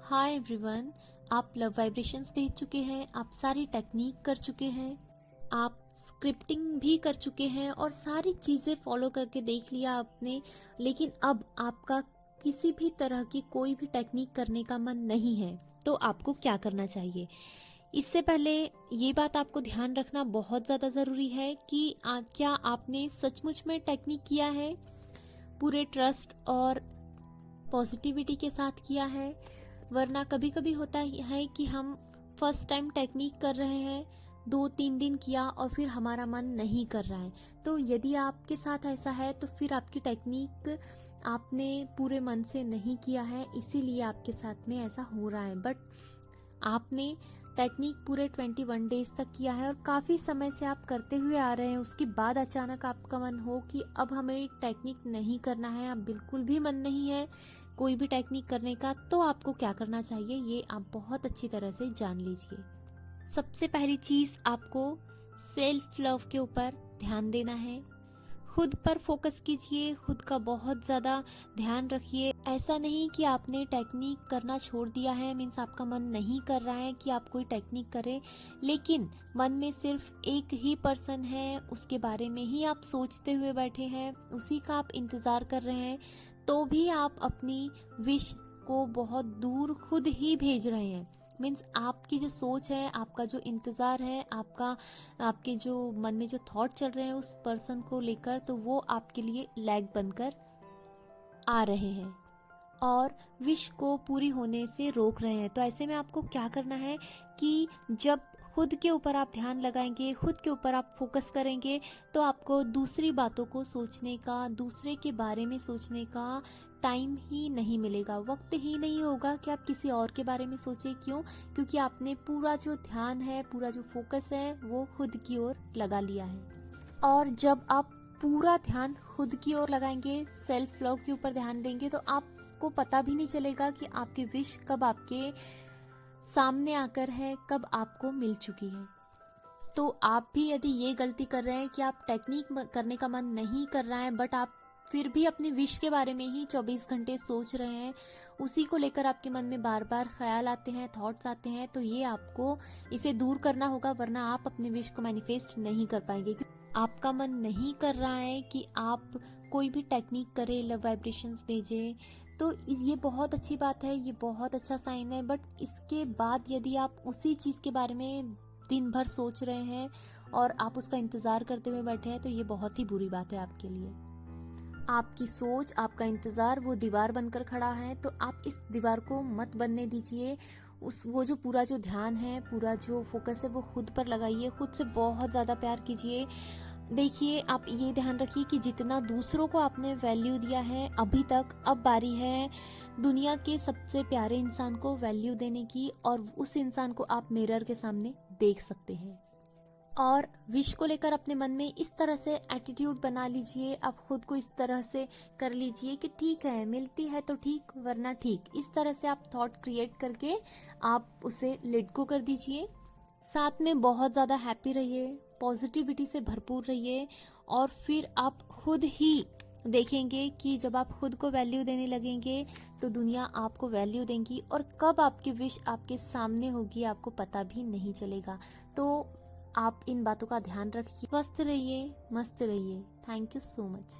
Hi everyone, आप love vibrations भेज चुके हैं, आप सारी टेक्निक कर चुके हैं, आप स्क्रिप्टिंग भी कर चुके हैं और सारी चीज़ें फॉलो करके देख लिया आपने। लेकिन अब आपका किसी भी तरह की कोई भी टेक्निक करने का मन नहीं है, तो आपको क्या करना चाहिए? इससे पहले ये बात आपको ध्यान रखना बहुत ज़्यादा ज़रूरी है कि क्या आपने सचमुच में टेक्निक किया है, पूरे ट्रस्ट और पॉजिटिविटी के साथ किया है। वरना कभी कभी होता है कि हम फर्स्ट टाइम टेक्निक कर रहे हैं, 2-3 दिन किया और फिर हमारा मन नहीं कर रहा है। तो यदि आपके साथ ऐसा है तो फिर आपकी टेक्निक आपने पूरे मन से नहीं किया है, इसीलिए आपके साथ में ऐसा हो रहा है। बट आपने टेक्निक पूरे 21 डेज तक किया है और काफ़ी समय से आप करते हुए आ रहे हैं। उसके बाद अचानक आपका मन हो कि अब हमें टेक्निक नहीं करना है, अब बिल्कुल भी मन नहीं है कोई भी टेक्निक करने का, तो आपको क्या करना चाहिए ये आप बहुत अच्छी तरह से जान लीजिए। सबसे पहली चीज़, आपको सेल्फ लव के ऊपर ध्यान देना है। खुद पर फोकस कीजिए, खुद का बहुत ज़्यादा ध्यान रखिए। ऐसा नहीं कि आपने टेक्निक करना छोड़ दिया है, मीन्स आपका मन नहीं कर रहा है कि आप कोई टेक्निक करें, लेकिन मन में सिर्फ एक ही पर्सन है, उसके बारे में ही आप सोचते हुए बैठे हैं, उसी का आप इंतज़ार कर रहे हैं, तो भी आप अपनी विश को बहुत दूर खुद ही भेज रहे हैं। मीन्स आपकी जो सोच है, आपका जो इंतज़ार है, आपके जो मन में जो थॉट चल रहे हैं उस पर्सन को लेकर, तो वो आपके लिए लैग बनकर आ रहे हैं और विश को पूरी होने से रोक रहे हैं। तो ऐसे में आपको क्या करना है कि जब खुद के ऊपर आप ध्यान लगाएंगे, खुद के ऊपर आप फोकस करेंगे, तो आपको दूसरी बातों को सोचने का, दूसरे के बारे में सोचने का टाइम ही नहीं मिलेगा, वक्त ही नहीं होगा कि आप किसी और के बारे में सोचें। क्यों? क्योंकि आपने पूरा जो ध्यान है, पूरा जो फोकस है, वो खुद की ओर लगा लिया है। और जब आप पूरा ध्यान खुद की ओर लगाएंगे, सेल्फ लव के ऊपर ध्यान देंगे, तो आपको पता भी नहीं चलेगा कि आपकी विश कब आपके सामने आकर है, कब आपको मिल चुकी है। तो आप भी यदि ये गलती कर रहे हैं कि आप टेक्निक करने का मन नहीं कर रहा है, बट आप फिर भी अपनी विश के बारे में ही 24 घंटे सोच रहे हैं, उसी को लेकर आपके मन में बार बार ख्याल आते हैं, थॉट्स आते हैं, तो ये आपको इसे दूर करना होगा, वरना आप अपनी विश को मैनिफेस्ट नहीं कर पाएंगे। आपका मन नहीं कर रहा है कि आप कोई भी टेक्निक करें, लव वाइब्रेशंस भेजें, तो ये बहुत अच्छी बात है, ये बहुत अच्छा साइन है। बट इसके बाद यदि आप उसी चीज़ के बारे में दिन भर सोच रहे हैं और आप उसका इंतज़ार करते हुए बैठे हैं, तो ये बहुत ही बुरी बात है आपके लिए। आपकी सोच, आपका इंतज़ार वो दीवार बनकर खड़ा है, तो आप इस दीवार को मत बनने दीजिए। वो जो पूरा जो ध्यान है, पूरा जो फोकस है, वो खुद पर लगाइए, खुद से बहुत ज़्यादा प्यार कीजिए। देखिए, आप ये ध्यान रखिए कि जितना दूसरों को आपने वैल्यू दिया है अभी तक, अब बारी है दुनिया के सबसे प्यारे इंसान को वैल्यू देने की, और उस इंसान को आप मिरर के सामने देख सकते हैं। और विश को लेकर अपने मन में इस तरह से एटीट्यूड बना लीजिए, आप खुद को इस तरह से कर लीजिए कि ठीक है, मिलती है तो ठीक, वरना ठीक। इस तरह से आप थॉट क्रिएट करके आप उसे लेट गो कर दीजिए। साथ में बहुत ज़्यादा हैप्पी रहिए, पॉजिटिविटी से भरपूर रहिए, और फिर आप खुद ही देखेंगे कि जब आप खुद को वैल्यू देने लगेंगे तो दुनिया आपको वैल्यू देंगी, और कब आपकी विश आपके सामने होगी आपको पता भी नहीं चलेगा। तो आप इन बातों का ध्यान रखिए, स्वस्थ रहिए, मस्त रहिए। Thank you so much.